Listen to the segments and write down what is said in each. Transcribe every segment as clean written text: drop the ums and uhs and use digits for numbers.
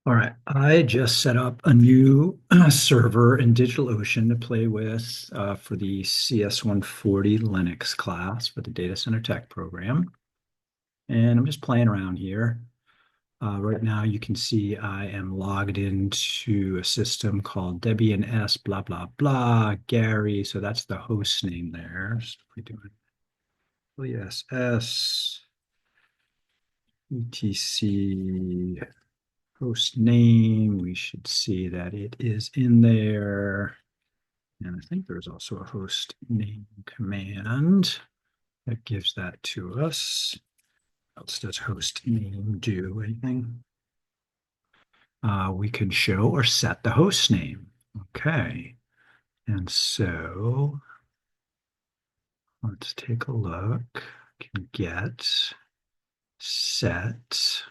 All right, I just set up a new server in DigitalOcean to play with for the CS140 Linux class for the Data Center Tech program. And I'm just playing around here. Right now, you can see I am logged into a system called Debian S blah, blah, blah, Gary. So that's the host name there. So if we do it, ESS, etc. Host name, we should see that it is in there. And I think there's also a host name command that gives that to us. What else does host name do? Anything? We can show or set the host name. Okay. And so let's take a look. Can get set.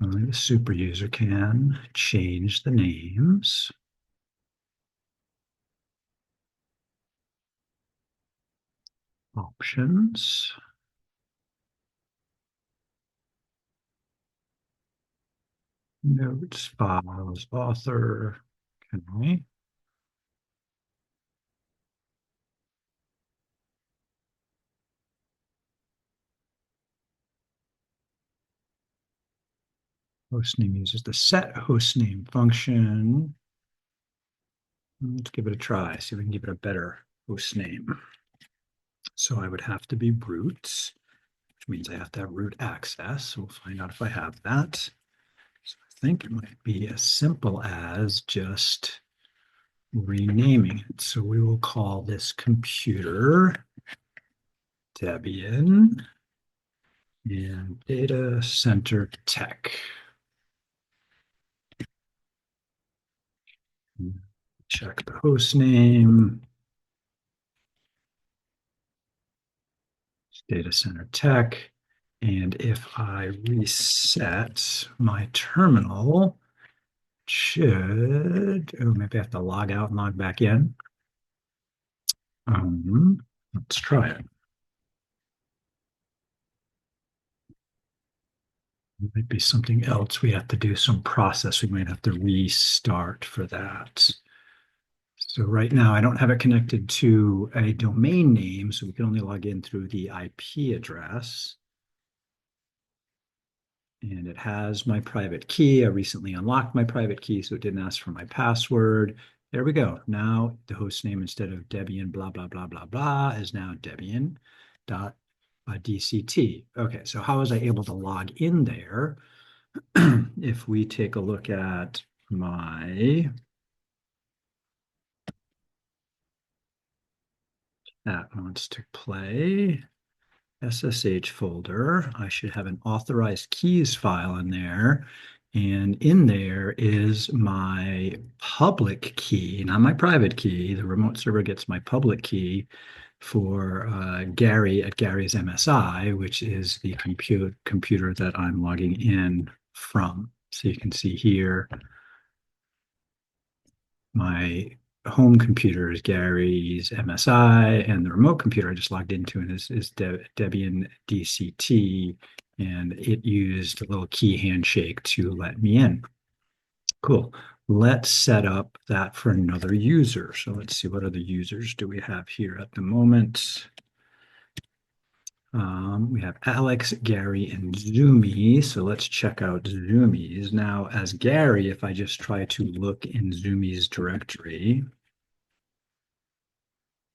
Only the super user can change the names. Options. Notes, files, author. Can we? Hostname uses the set hostname function. Let's give it a try. See if we can give it a better hostname. So I would have to be root, which means I have to have root access. So we'll find out if I have that. So I think it might be as simple as just renaming it. So we will call this computer Debian and Data Center Tech. Check the host name, Data Center Tech. And if I reset my terminal, maybe I have to log out and log back in. Let's try it. It might be something else. We have to do some process. We might have to restart for that. So right now I don't have it connected to a domain name, so we can only log in through the IP address. And it has my private key. I recently unlocked my private key, so it didn't ask for my password. There we go. Now the host name, instead of Debian blah, blah, blah, blah, blah, is now Debian dot DCT. Okay, so how was I able to log in there? If we take a look at my that wants to play SSH folder, I should have an authorized keys file in there. And in there is my public key, not my private key. The remote server gets my public key for Gary at Gary's MSI, which is the computer that I'm logging in from. So you can see here, my home computer is Gary's MSI, and the remote computer I just logged into is Debian DCT, and it used a little key handshake to let me in. Cool. Let's set up that for another user. So let's see, what other users do we have here at the moment? We have Alex, Gary, and Zoomy. So let's check out Zoomies. Now, as Gary, if I just try to look in Zoomy's directory,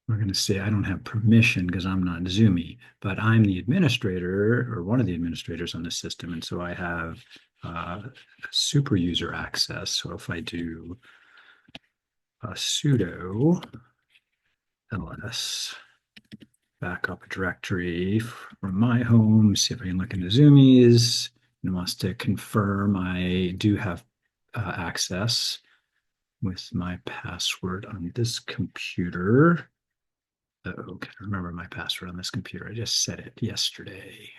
we're going to say I don't have permission because I'm not Zoomy, but I'm the administrator or one of the administrators on the system. And so I have super user access. So if I do sudo ls backup directory from my home, see if I can look into Zoomies, and wants to confirm I do have access with my password on this computer. Oh, can I remember my password on this computer? I just set it yesterday.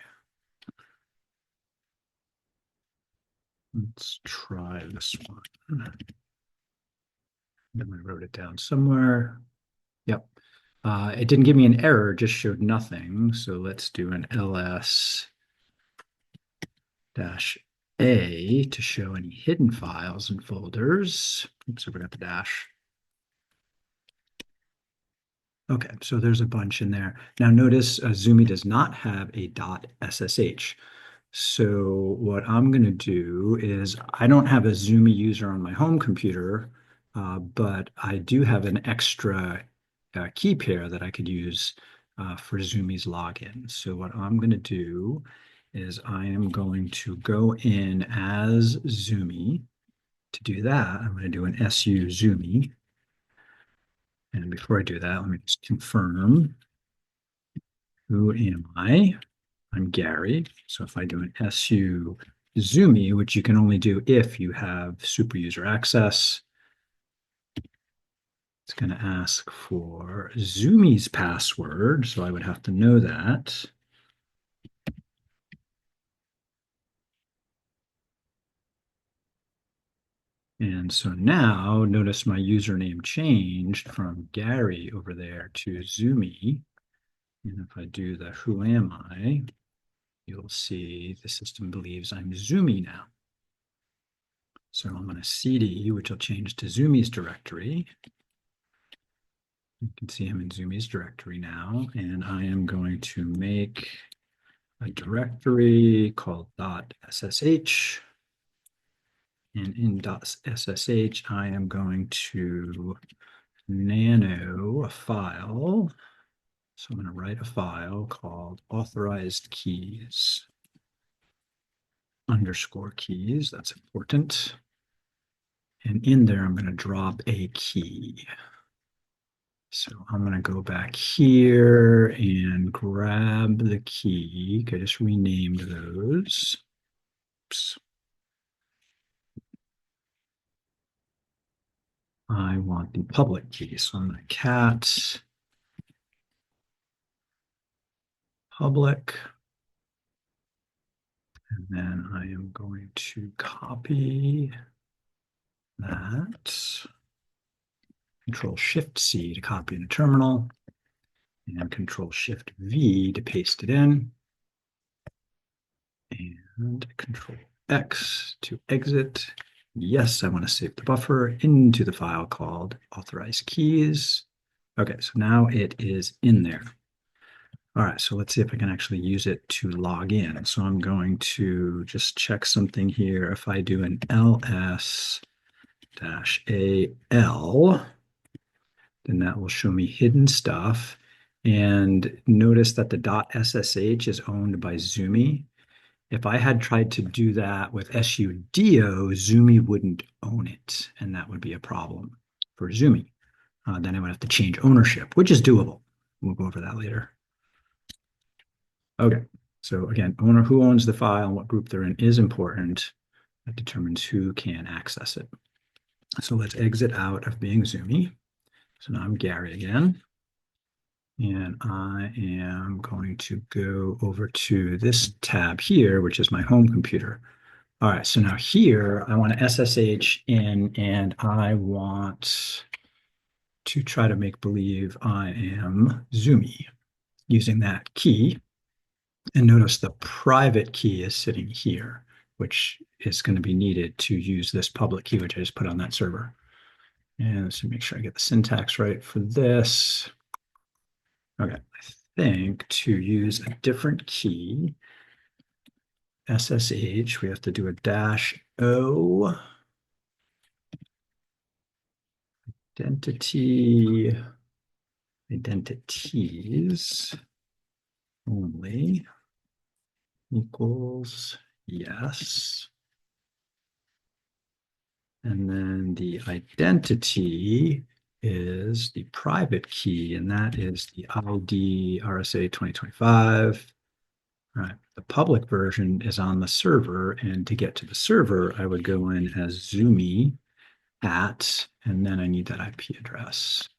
Let's try this one. Then I wrote it down somewhere. Yep. It didn't give me an error, just showed nothing. So let's do an ls dash A to show any hidden files and folders. Oops, I forgot the dash. Okay, so there's a bunch in there. Now notice Zoomy does not have a .ssh. So what I'm going to do is I don't have a Zoomy user on my home computer, but I do have an extra key pair that I could use for Zoomy's login. So what I'm going to do is I am going to go in as Zoomy. To do that, I'm going to do an SU Zoomy. And before I do that, let me just confirm. Who am I? I'm Gary. So if I do an SU Zoomy, which you can only do if you have super user access, it's going to ask for Zoomy's password. So I would have to know that. And so now notice my username changed from Gary over there to Zoomy. And if I do the who am I, you'll see the system believes I'm Zoomy now. So I'm going to cd, which will change to Zoomy's directory. You can see him in Zoomy's directory now, and I am going to make a directory called .ssh. And in .ssh, I am going to nano a file. So I'm going to write a file called authorized keys underscore keys. That's important. And in there, I'm going to drop a key. So I'm going to go back here and grab the key. I just renamed those. Oops. I want the public key. So I'm going to cat public. And then I am going to copy that. Control Shift C to copy in a terminal. And Control Shift V to paste it in. And Control X to exit. Yes, I want to save the buffer into the file called authorized keys. Okay, so now it is in there. All right, so let's see if I can actually use it to log in. So I'm going to just check something here. If I do an ls-al, then that will show me hidden stuff. And notice that the .ssh is owned by Zoomy. If I had tried to do that with sudo, Zoomy wouldn't own it, and that would be a problem for Zoomy. Then I would have to change ownership, which is doable. We'll go over that later. Okay, so again, owner who owns the file and what group they're in is important. That determines who can access it. So let's exit out of being Zoomy. So now I'm Gary again. And I am going to go over to this tab here, which is my home computer. All right, so now here I want to SSH in and I want to try to make believe I am Zoomy using that key. And notice the private key is sitting here, which is going to be needed to use this public key, which I just put on that server. And let's make sure I get the syntax right for this. Okay, I think to use a different key, SSH, we have to do a -O, identity, identities only equals yes. And then the identity is the private key, and that is the ID RSA 2025. All right, the public version is on the server, and to get to the server, I would go in as Zoomy at, and then I need that IP address,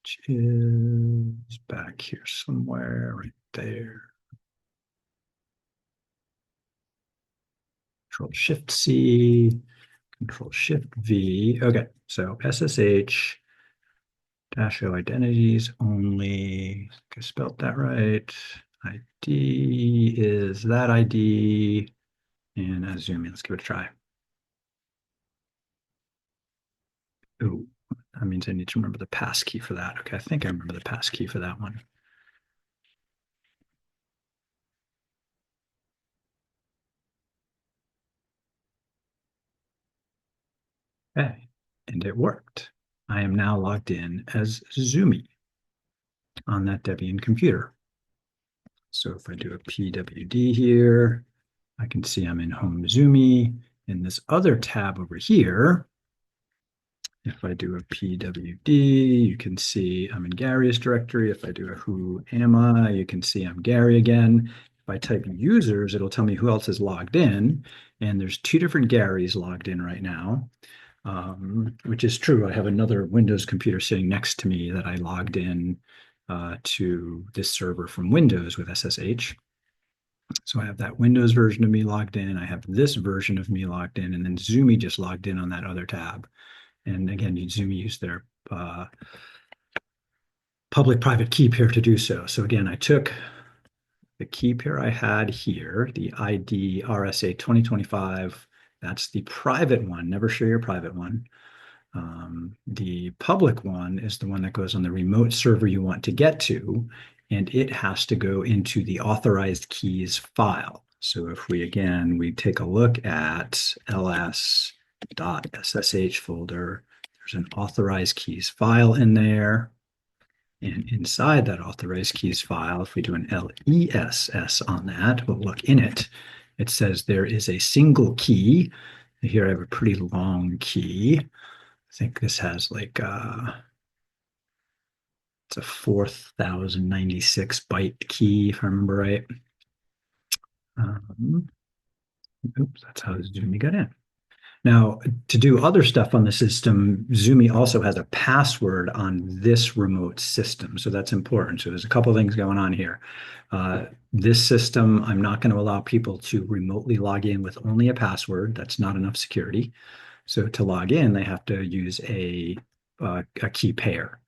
which is back here somewhere, right there. Control Shift C, Control Shift V. Okay, so SSH -O identities only. I spelled that right. ID is that ID. And zoom in. Let's give it a try. Ooh, that means I need to remember the pass key for that. Okay, I think I remember the pass key for that one. Okay, and it worked. I am now logged in as Zoomy on that Debian computer. So if I do a PWD here, I can see I'm in Home Zoomy. In this other tab over here, if I do a PWD, you can see I'm in Gary's directory. If I do a who am I, you can see I'm Gary again. If I type users, it'll tell me who else is logged in. And there's two different Garys logged in right now, which is true. I have another Windows computer sitting next to me that I logged in to this server from Windows with SSH. So I have that Windows version of me logged in. I have this version of me logged in, and then Zoomy just logged in on that other tab. And again, Zoomy use their public-private key pair to do so. So again, I took the key pair I had here, the ID RSA 2025. That's the private one. Never share your private one. The public one is the one that goes on the remote server you want to get to, and it has to go into the authorized keys file. So if we take a look at ls.ssh folder, there's an authorized keys file in there. And inside that authorized keys file, if we do an LESS on that, we'll look in it. It says there is a single key. Here I have a pretty long key. I think this has like it's a 4096 byte key, if I remember right. Um, Oops, that's how Zoomy got in. Now, to do other stuff on the system, Zoomy also has a password on this remote system. So that's important. So there's a couple things going on here. This system, I'm not going to allow people to remotely log in with only a password. That's not enough security. So to log in, they have to use a key pair.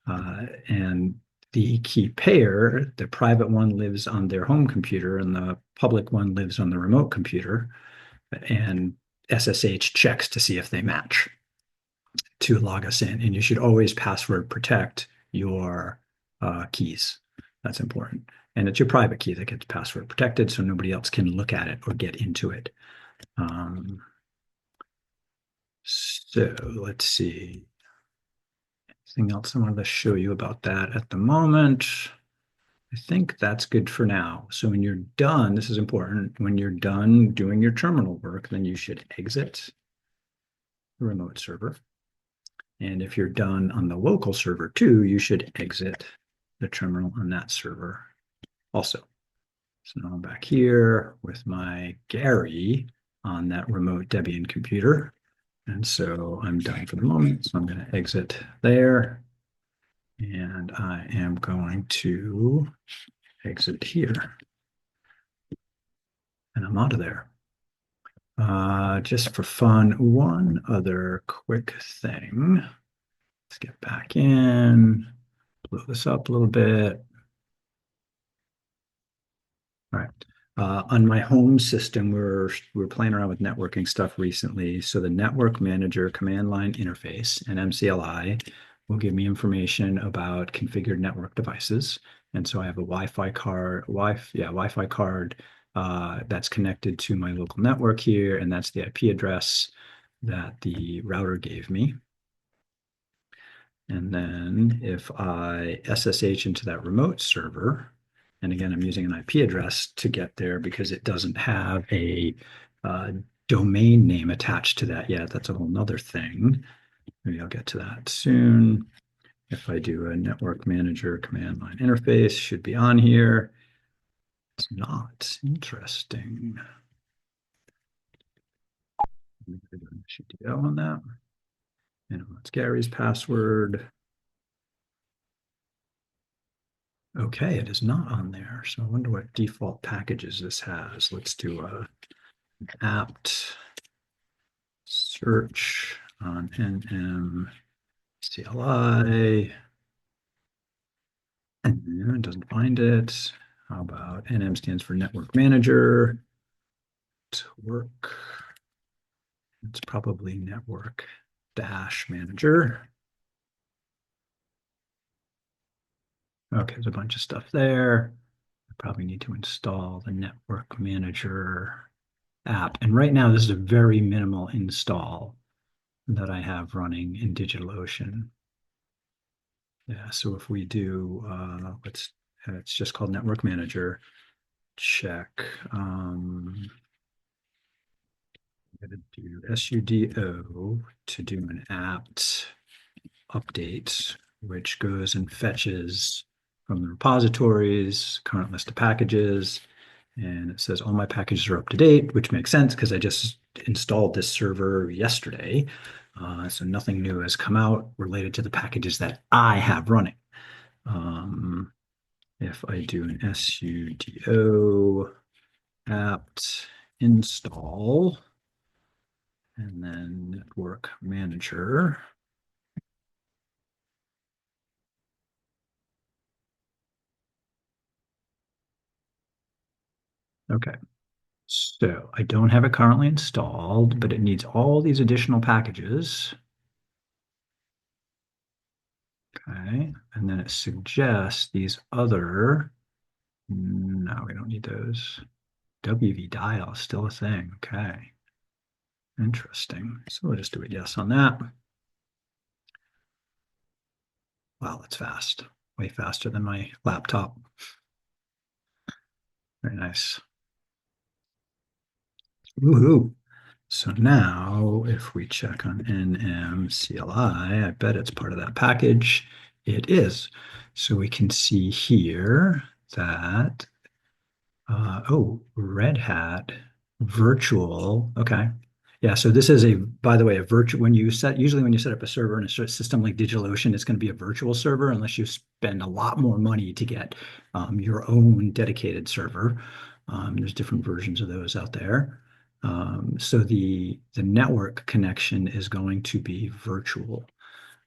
And the key pair, the private one lives on their home computer and the public one lives on the remote computer. And SSH checks to see if they match to log us in. And you should always password protect your keys. That's important. And it's your private key that gets password protected so nobody else can look at it or get into it. So let's see. Anything else I wanted to show you about that at the moment? I think that's good for now. So when you're done, this is important. When you're done doing your terminal work, then you should exit the remote server. And if you're done on the local server too, you should exit the terminal on that server also. So now I'm back here with my Gary on that remote Debian computer. And so I'm done for the moment. So I'm going to exit there. And I am going to exit here. And I'm out of there. Just for fun, one other quick thing. Let's get back in, blow this up a little bit. All right. On my home system, we're playing around with networking stuff recently. So the network manager command line interface and MCLI will give me information about configured network devices. And so I have a Wi-Fi card that's connected to my local network here, and that's the IP address that the router gave me. And then if I SSH into that remote server, and again, I'm using an IP address to get there because it doesn't have a domain name attached to that yet. That's a whole nother thing. Maybe I'll get to that soon. If I do a network manager command line interface, should be on here. It's not. Interesting. Should go on that. And it's Gary's password. Okay, it is not on there. So I wonder what default packages this has. Let's do a apt search on nm CLI. And it doesn't find it. How about nm stands for network manager? network. It's probably network dash manager. Okay, there's a bunch of stuff there. I probably need to install the network manager app. And right now, this is a very minimal install that I have running in DigitalOcean. Yeah, so if we do, it's just called Network Manager. Check. I'm going to do sudo to do an apt update, which goes and fetches from the repositories, current list of packages, and it says all my packages are up to date, which makes sense because I just installed this server yesterday. So nothing new has come out related to the packages that I have running. If I do an sudo apt install and then network manager, okay. So I don't have it currently installed, but it needs all these additional packages. Okay. And then it suggests these other, no, we don't need those. WV dial is still a thing. Okay. Interesting. So we'll just do a yes on that. Wow, that's fast. Way faster than my laptop. Very nice. Woohoo. So now if we check on nmcli, I bet it's part of that package. It is. So we can see here that, Red Hat virtual. Okay. Yeah, so this is by the way, a virtual, usually when you set up a server in a system like DigitalOcean, it's going to be a virtual server unless you spend a lot more money to get your own dedicated server. There's different versions of those out there. So the network connection is going to be virtual,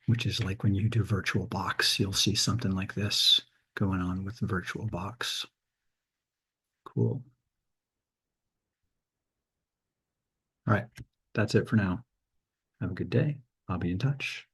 which is like when you do VirtualBox, you'll see something like this going on with VirtualBox. Cool. All right, that's it for now. Have a good day. I'll be in touch.